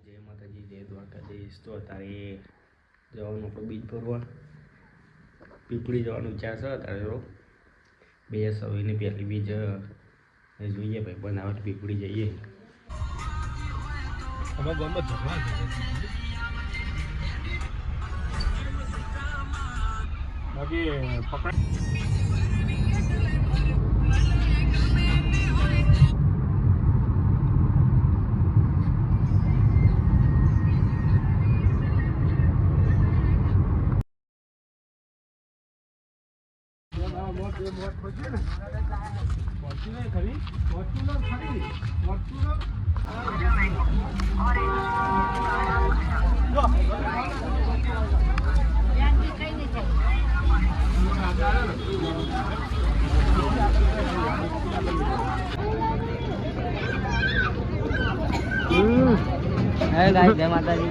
જય માતાજી, જય દ્વારકાધીશ. તો અત્યારે જવાનું આપણું બીજ ભરવા પીપળી જવાનું વિચાર છે. અત્યારે જો 2026ની પહેલી બીજ જોઈએ ભાઈ બનાવટ પીપળી જઈએ. અમારા ગામમાં ઝઘડા બાકી પકડ Hey guys, jai Mataji.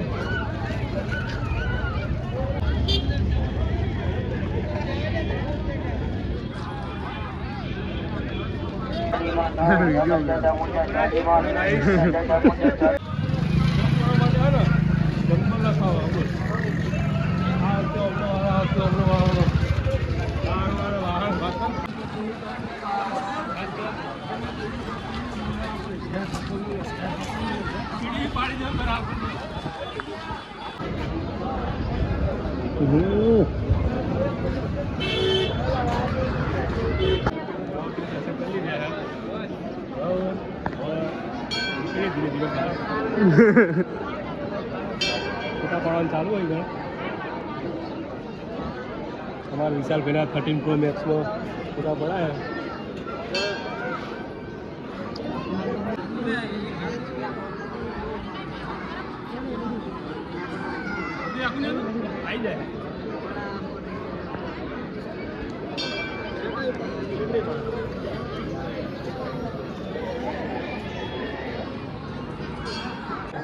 ફોટા પાડવાનું ચાલુ હોય ગયો અમારા વિશાલ ભાઈના 13 Pro Maxમાં ફોટા પડાયા. આવી જાય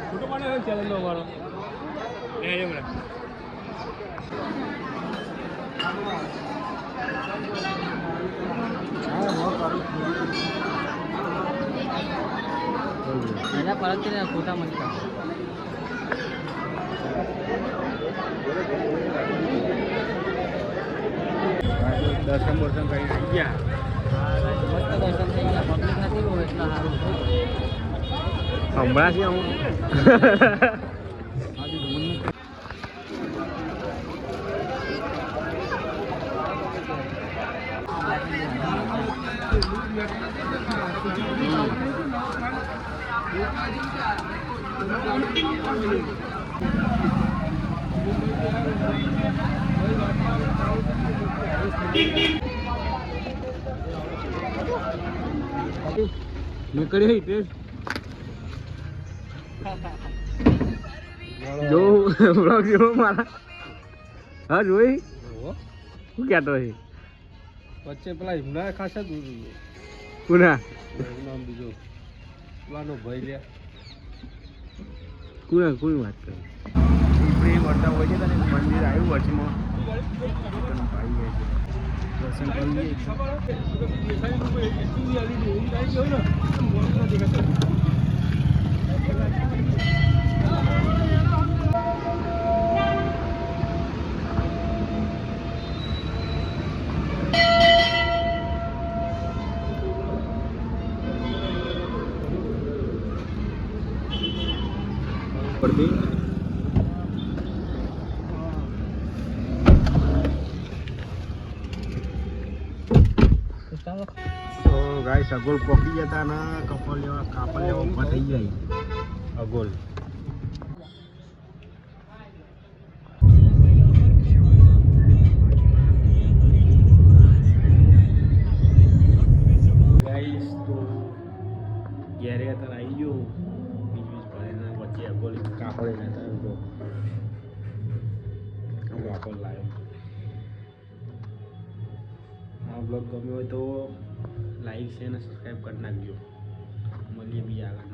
ફોટો પાડે ચેનલનો અમારો એના પરથી ફોટા મળતા દર્શન કરીને આવી ગયા. મસ્ત દર્શન થઈ ગયા. પબ્લિક નથી બહુ એટલા સારું હમણાં છે હું નીકળી ટેસ્ટ જો બ્લોગ જો મારા હા જોઈ શું કહેતો છે વચ્ચે પેલા હિમના ખાસા દૂર કુના નામ બીજો પેલાનો ભાઈ લે કુના કોઈ વાત કરે પીપળી વળતા હોય છે તને મંદિર આવ્યું વચમાં દર્શન કરી પડતી તો ગાઈસ અગોલ પોકી જતા ને કાપડ લેવા ઊભા થઈ જાય અગોલ ગાઈસ તો ઘેરે અત્યારે આવી ગયો બીજ ભરીને વચ્ચે અગોલ કાપડે જતા તો કાપડ લાવ્યો. આ બ્લોગ ગમ્યો હોય તો લાઈક શેર અને સબસ્ક્રાઈબ કરી નાખજો. મળીએ બીજા આગળ.